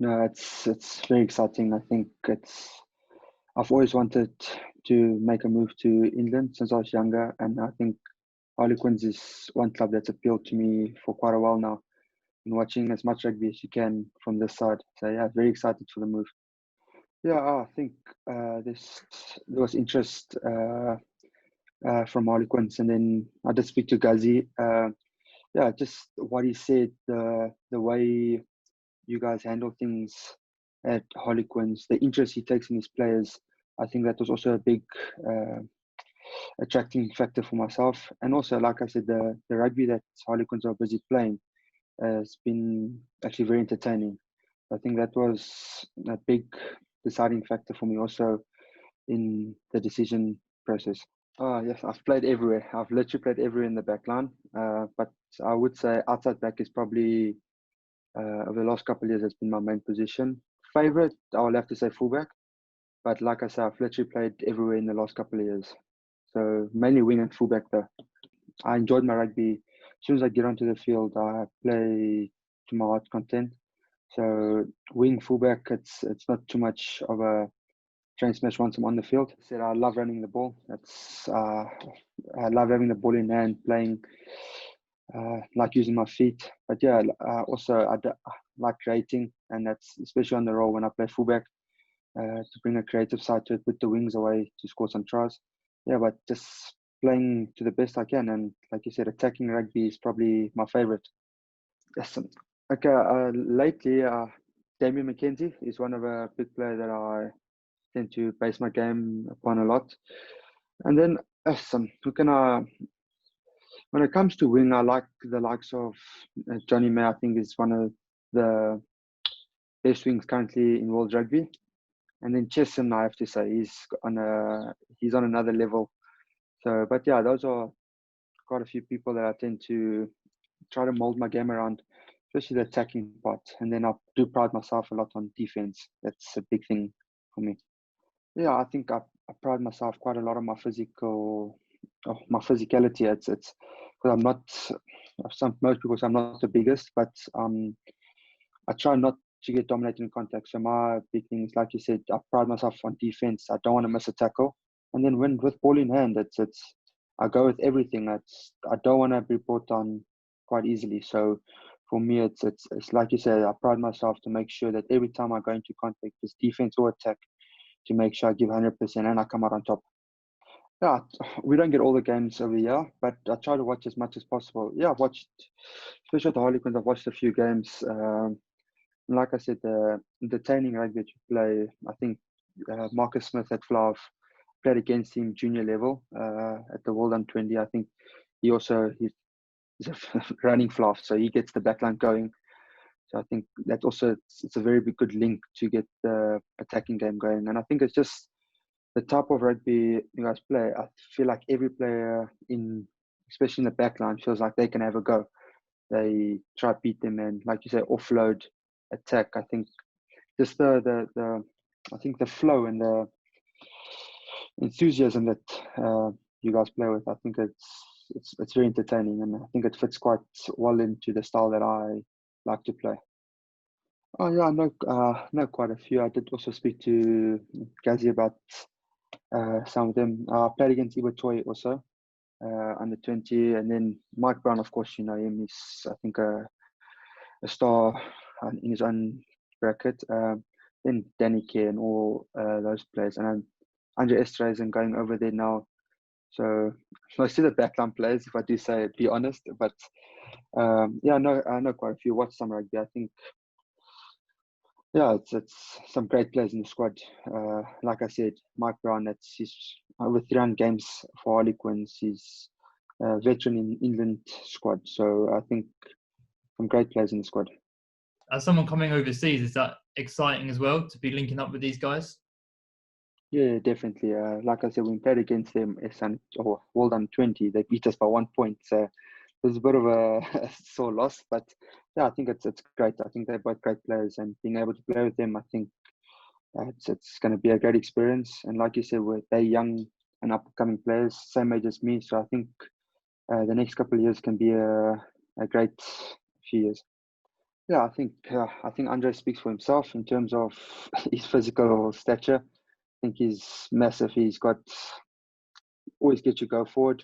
No, it's very exciting. I think I've always wanted to make a move to England since I was younger, and I think Harlequins is one club that's appealed to me for quite a while now. And watching as much rugby as you can from this side. So yeah, very excited for the move. Yeah, I think there was interest from Harlequins, and then I did speak to Ghazi. Yeah, just what he said, the way you guys handle things at Harlequins, the interest he takes in his players. I think that was also a big uh, attracting factor for myself. And also, like I said, the rugby that Harlequins are busy playing has been actually very entertaining. I think that was a big deciding factor for me also in the decision process. Oh, yes, I've played everywhere. I've literally played everywhere in the back line. But I would say outside back is probably, over the last couple of years, has been my main position. Favorite, I will have to say fullback. But like I said, I've literally played everywhere in the last couple of years. So mainly wing and fullback though. I enjoyed my rugby. As soon as I get onto the field, I play to my heart's content. So wing, fullback, it's not too much of a train smash once I'm on the field. I said I love running the ball. I love having the ball in hand, playing, like using my feet. But yeah, also I like creating, and that's especially on the roll when I play fullback, to bring a creative side to it, put the wings away to score some tries. Yeah, but just playing to the best I can, and like you said, attacking rugby is probably my favorite. Yes. Okay. Lately, Damien McKenzie is one of a big player that I tend to base my game upon a lot. And then, who can I? When it comes to wing, I like the likes of Johnny May. I think is one of the best wings currently in world rugby. And then Chesson, I have to say, he's on another level. So, but yeah, those are quite a few people that I tend to try to mold my game around, especially the attacking part. And then I do pride myself a lot on defense. That's a big thing for me. Yeah, I think I pride myself quite a lot on my physicality. It's because I'm not, most people say I'm not the biggest, but I try not to get dominated in contact. So my big thing is, like you said, I pride myself on defense. I don't want to miss a tackle. And then when with ball in hand, I go with everything. I don't want to be brought on quite easily. So for me, it's like you said, I pride myself to make sure that every time I go into contact, it's defense or attack, to make sure I give 100% and I come out on top. Yeah, we don't get all the games over here, but I try to watch as much as possible. Yeah, I've watched, especially at the Harlequins, I've watched a few games. Like I said, the entertaining rugby that you play, I think Marcus Smith at Flav played against him junior level at the World Under-20. I think he's a running Flav, so he gets the backline going. So I think that also it's a very good link to get the attacking game going. And I think it's just the type of rugby you guys play. I feel like every player especially in the backline, feels like they can have a go. They try to beat them and, like you say, offload, attack. I think just I think the flow and the enthusiasm that you guys play with, I think it's very entertaining, and I think it fits quite well into the style that I like to play. Oh yeah, I know quite a few. I did also speak to Ghazi about some of them. I played against Iwatoy also, under 20, and then Mike Brown, of course, you know him. He's, I think, a star in his own bracket. Then Danny Kerr and all those players, and Andre Esterhuizen going over there now. So most of the backline players, if I do say, be honest. But yeah, I know quite a few. Watch some rugby. I think, yeah, it's some great players in the squad. Like I said, Mike Brown, he's over 300 games for Harlequins. He's a veteran in England squad. So I think some great players in the squad. As someone coming overseas, is that exciting as well to be linking up with these guys? Yeah, definitely. Like I said, we played against them or World Under-20. They beat us by 1 point. So it was a bit of a sore loss, but yeah, I think it's great. I think they're both great players, and being able to play with them, I think it's going to be a great experience. And like you said, they're young and upcoming players, same age as me. So I think the next couple of years can be a great few years. Yeah, I think Andre speaks for himself in terms of his physical stature. I think he's massive. He's got always get you go forward.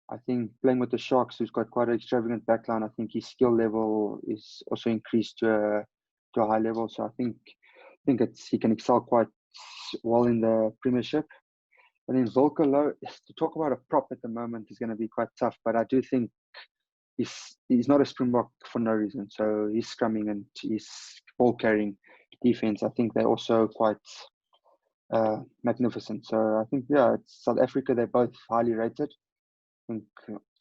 I think playing with the Sharks, who's got quite an extravagant backline, I think his skill level is also increased to a high level. So I think he can excel quite well in the Premiership. And then Volker, to talk about a prop at the moment is going to be quite tough. But I do think he's not a Springbok for no reason. So he's scrumming and he's ball carrying defense. I think they're also quite magnificent. So I think it's South Africa. They're both highly rated. I think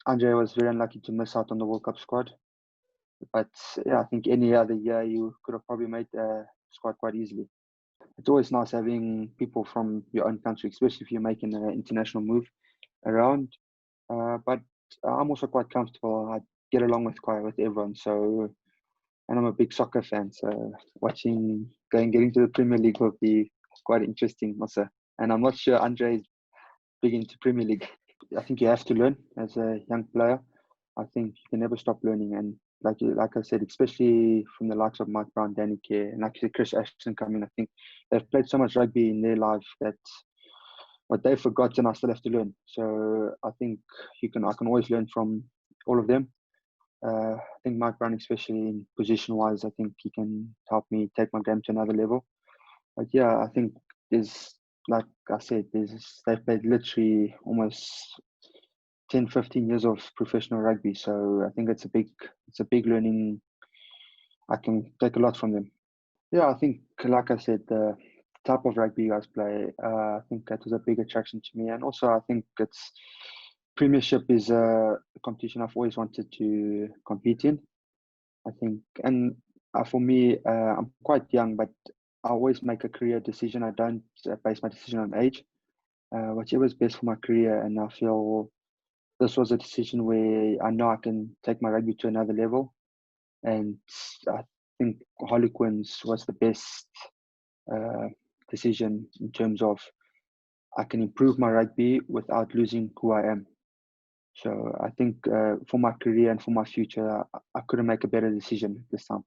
Andre was very unlucky to miss out on the World Cup squad. But yeah, I think any other year you could have probably made the squad quite easily. It's always nice having people from your own country, especially if you're making an international move around. But I'm also quite comfortable. I get along with everyone. So, and I'm a big soccer fan. So getting to the Premier League will be quite interesting also. And I'm not sure Andre is big into Premier League. I think you have to learn as a young player. I think you can never stop learning. And like I said, especially from the likes of Mike Brown, Danny Kerr, and like you said, Chris Ashton coming, I think they've played so much rugby in their life that what they've forgotten, I still have to learn. So I think I can always learn from all of them. I think Mike Brown, especially in position wise, I think he can help me take my game to another level. But yeah, I think like I said, they've played literally almost 10, 15 years of professional rugby. So I think it's a big learning. I can take a lot from them. Yeah, I think, like I said, the type of rugby you guys play, I think that was a big attraction to me. And also, I think it's Premiership is a competition I've always wanted to compete in. I think, and for me, I'm quite young, but I always make a career decision. I don't base my decision on age. Whichever is best for my career, and I feel this was a decision where I know I can take my rugby to another level. And I think Harlequins was the best uh, decision in terms of I can improve my rugby without losing who I am. So I think for my career and for my future, I couldn't make a better decision this time.